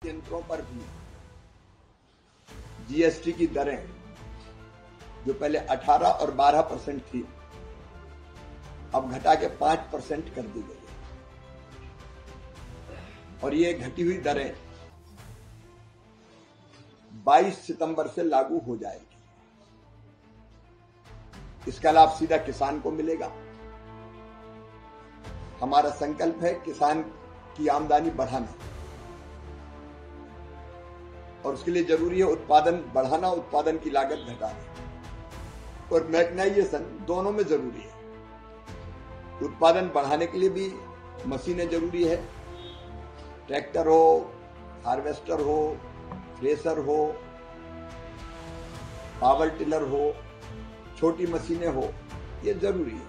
यंत्रों पर भी जीएसटी की दरें जो पहले 18 और 12% थी, अब घटा के 5% कर दी गई है। और ये घटी हुई दरें 22 सितंबर से लागू हो जाएगी। इसका लाभ सीधा किसान को मिलेगा। हमारा संकल्प है किसान की आमदनी बढ़ाना, और उसके लिए जरूरी है उत्पादन बढ़ाना, उत्पादन की लागत घटाना, और मैकेनाइजेशन दोनों में जरूरी है। उत्पादन बढ़ाने के लिए भी मशीनें जरूरी है, ट्रैक्टर हो, हार्वेस्टर हो, थ्रेसर हो, पावर टिलर हो, छोटी मशीनें हो, ये जरूरी है।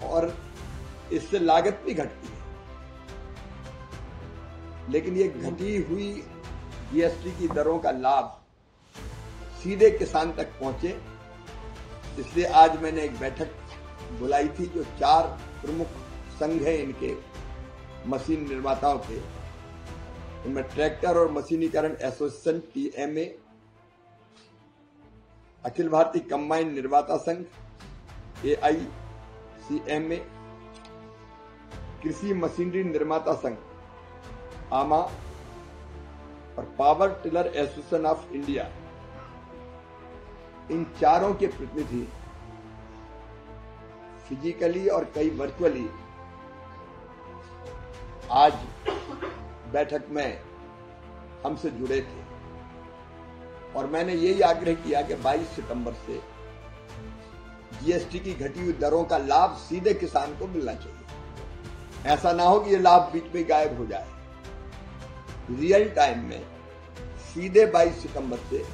और इससे लागत भी घटती है, लेकिन ये घटी हुई जीएसटी की दरों का लाभ सीधे किसान तक पहुंचे, इसलिए आज मैंने एक बैठक बुलाई थी जो 4 प्रमुख संघ हैं इनके मशीन निर्माताओं के। इनमें ट्रैक्टर और मशीनीकरण association TMA, Akhil Bharatiya combine निर्माता संघ एआईसीएमए, कृषि मशीनरी निर्माता संघ आमा, और power tiller association of India, इन चारों के प्रतिनिधि फिजिकली और कई वर्चुअली आज बैठक में हमसे जुड़े थे। और मैंने यही आग्रह किया कि 22 सितंबर से जीएसटी की घटी हुई दरों का लाभ सीधे किसान को मिलना चाहिए। ऐसा ना हो कि ये लाभ बीच में गायब हो जाए। रियल टाइम में सीधे 22 सितंबर से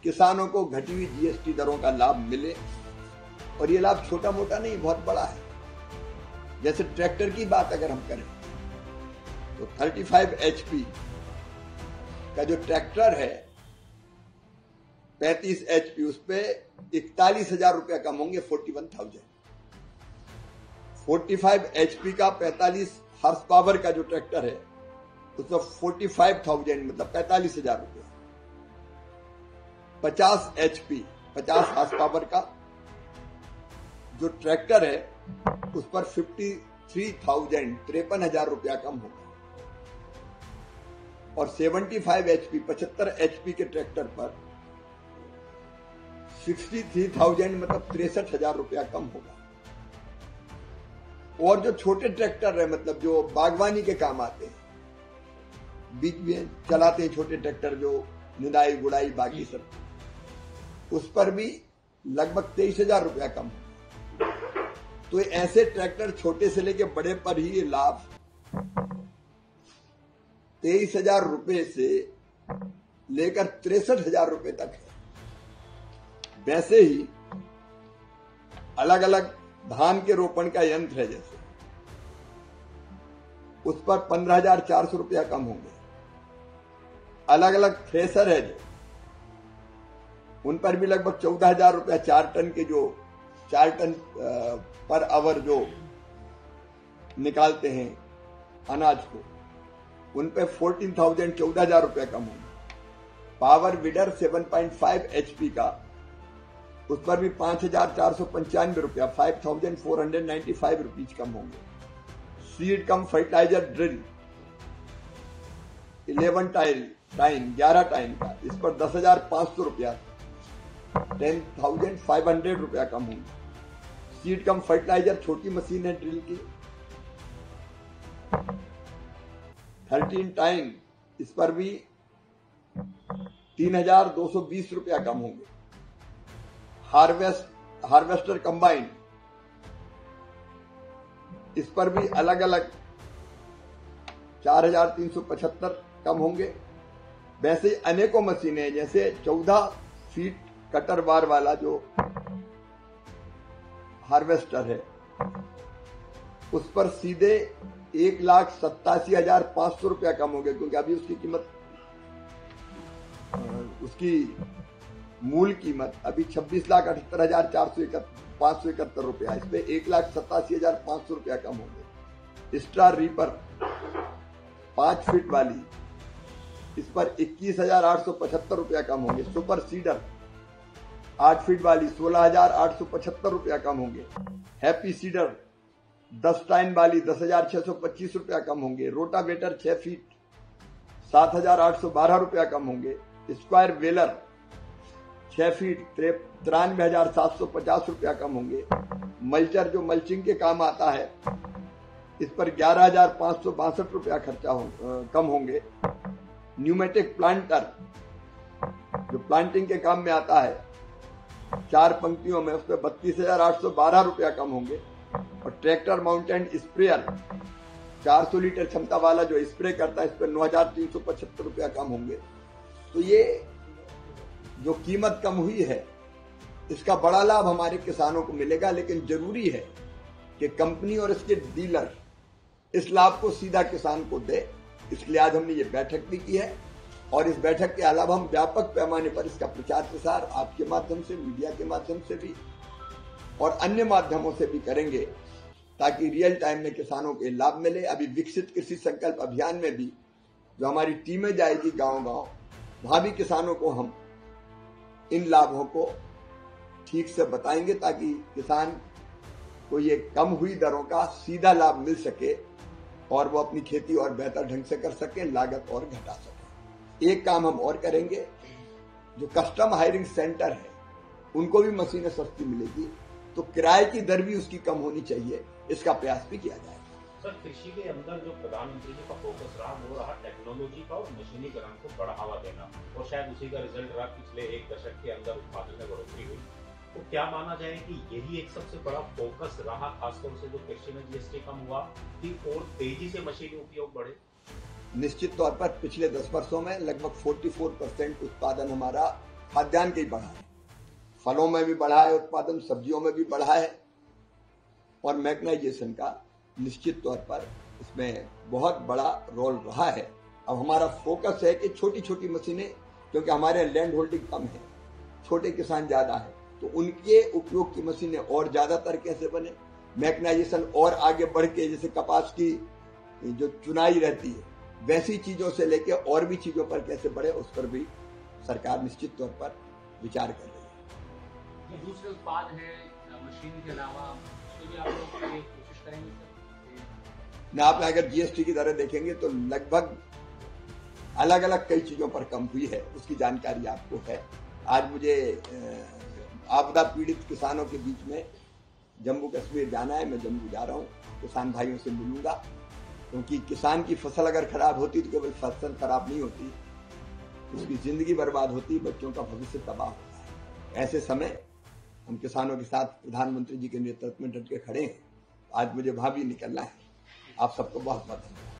किसानों को घटी हुई जीएसटी दरों का लाभ मिले, और ये लाभ छोटा मोटा नहीं, बहुत बड़ा है। जैसे ट्रैक्टर की बात अगर हम करें तो 35 HP का जो ट्रैक्टर है, 35 HP, उस पे 41,000 रुपया कम होंगे, 41,000। 45 HP का 45 हॉर्स पावर का जो ट्रैक्टर है, उसमें 45,000 मतलब 45,000 रुपया। 50 HP 50 हॉर्स पावर का जो ट्रैक्टर है, उस पर 53,000 53,000 रुपया कम होगा। और 75 HP 75 HP के ट्रैक्टर पर 63,000 मतलब 63,000 रुपया कम होगा। और जो छोटे ट्रैक्टर है, मतलब जो बागवानी के काम आते हैं, बीच में चलाते हैं छोटे ट्रैक्टर जो निदाई गुड़ाई बाकी सब, उस पर भी लगभग 23,000 रुपया कम होगा। तो ऐसे ट्रैक्टर छोटे से लेके बड़े पर ही ये लाभ 23,000 रुपए से लेकर 63,000 रुपए तक है। वैसे ही अलग अलग धान के रोपण का यंत्र है, जैसे उस पर 15,400 रुपया कम होंगे। अलग अलग थ्रेसर है जो, उन पर भी लगभग 14,000 रुपया 4 टन के, जो 4 टन पर आवर जो निकालते हैं अनाज को, उन पे 14,000 14,000 रुपया कम होंगे। पावर वीडर 7.5 HP का, उस पर भी 5,495 रुपया 5,495 रुपीज कम होंगे। सीड कम फर्टिलाइजर ड्रिल 11 टाइन का, इस पर 10,500 रुपया 10,500 रुपया कम होंगे। सीड कम फर्टिलाइजर छोटी मशीन है ड्रिल की 13 टाइन, इस पर भी 3,220 रुपया कम होंगे। हार्वेस्टर कंबाइन, इस पर भी अलग अलग 4,375 कम होंगे। वैसे ही अनेकों मशीनें, जैसे 14 फीट कटर बार वाला जो हार्वेस्टर है, उस पर सीधे 1,87,500 रुपया कम हो गया, क्योंकि अभी उसकी कीमत, उसकी मूल कीमत अभी 26,78,571 रुपया, इस पे 1,87,500 रुपया कम हो गया। स्टार रीपर 5 फीट वाली, इस पर 21,875 रुपया कम होंगे। सुपर सीडर 8 फीट वाली 16,875 रुपया कम होंगे। हैप्पी सीडर 10 टाइन वाली 10,625 रुपया कम होंगे। रोटावेटर 6 फीट 7,812 रुपया कम होंगे। स्क्वायर वेलर 6 फीट 93,750 रुपया कम होंगे। मल्चर जो मल्चिंग के काम आता है, इस पर 11,562 रुपया खर्चा कम होंगे। न्यूमेटिक प्लांटर जो प्लांटिंग के काम में आता है 4 पंक्तियों में, उस पर 32,812 रुपया कम होंगे। और ट्रैक्टर माउंटेन स्प्रेयर 400 लीटर क्षमता वाला जो स्प्रे करता है, इस पर 9,375 रुपया कम होंगे। तो ये जो कीमत कम हुई है, इसका बड़ा लाभ हमारे किसानों को मिलेगा, लेकिन जरूरी है कि कंपनी और इसके डीलर इस लाभ को सीधा किसान को दे। इसलिए आज हमने ये बैठक भी की है, और इस बैठक के अलावा हम व्यापक पैमाने पर इसका प्रचार प्रसार आपके माध्यम से, मीडिया के माध्यम से भी और अन्य माध्यमों से भी करेंगे, ताकि रियल टाइम में किसानों को लाभ मिले। अभी विकसित कृषि संकल्प अभियान में भी जो हमारी टीमें जाएगी गांव-गांव, वहां भी किसानों को हम इन लाभों को ठीक से बताएंगे, ताकि किसान को ये कम हुई दरों का सीधा लाभ मिल सके और वो अपनी खेती और बेहतर ढंग से कर सके, लागत और घटा सके। एक काम हम और करेंगे, जो कस्टम हायरिंग सेंटर है उनको भी मशीनें सस्ती मिलेगी, तो किराए की दर भी उसकी कम होनी चाहिए, इसका प्रयास भी किया जाएगा। सर, कृषि के अंदर जो प्रधानमंत्री जी का फोकस रहा वो रहा टेक्नोलॉजी का और मशीनीकरण को बढ़ावा देना, और शायद उसी का रिजल्ट रहा पिछले 1 दशक के अंदर उत्पादन में बढ़ोतरी हुई। तो क्या माना जाए कि यही एक सबसे बड़ा फोकस रहा, खासतौर से जो कृषि में जीएसटी कम हुआ, कि और तेजी से मशीनी उपयोग बढ़े? निश्चित तौर पर पिछले 10 वर्षों में लगभग 44% उत्पादन हमारा खाद्यान्न का ही बढ़ा है। फलों में भी बढ़ा है उत्पादन, सब्जियों में भी बढ़ा है, और मैकेनाइजेशन का निश्चित तौर पर इसमें बहुत बड़ा रोल रहा है। अब हमारा फोकस है कि छोटी छोटी मशीनें, क्योंकि हमारे लैंड होल्डिंग कम है, छोटे किसान ज्यादा है, तो उनके उपयोग की मशीनें और ज्यादातर कैसे बने, मैकेनाइजेशन और आगे बढ़ के, जैसे कपास की जो चुनाई रहती है वैसी चीजों से लेके और भी चीजों पर कैसे बढ़े, उस पर भी सरकार निश्चित तौर पर विचार कर रही है। जो दूसरे उत्पाद है मशीन के अलावा, उसको भी आप लोग कोशिश करेंगे सर? ना, आप अगर जीएसटी की दरें देखेंगे तो लगभग अलग अलग कई चीजों पर कम हुई है, उसकी जानकारी आपको है। आज मुझे आपदा पीड़ित किसानों के बीच में जम्मू कश्मीर जाना है, मैं जम्मू जा रहा हूँ, किसान भाइयों से मिलूंगा, क्योंकि किसान की फसल अगर खराब होती तो केवल फसल खराब नहीं होती, उसकी जिंदगी बर्बाद होती, बच्चों का भविष्य तबाह होता है। ऐसे समय हम किसानों के साथ प्रधानमंत्री जी के नेतृत्व में डट के खड़े हैं। आज मुझे वहां भी निकलना है। आप सबको बहुत बहुत धन्यवाद।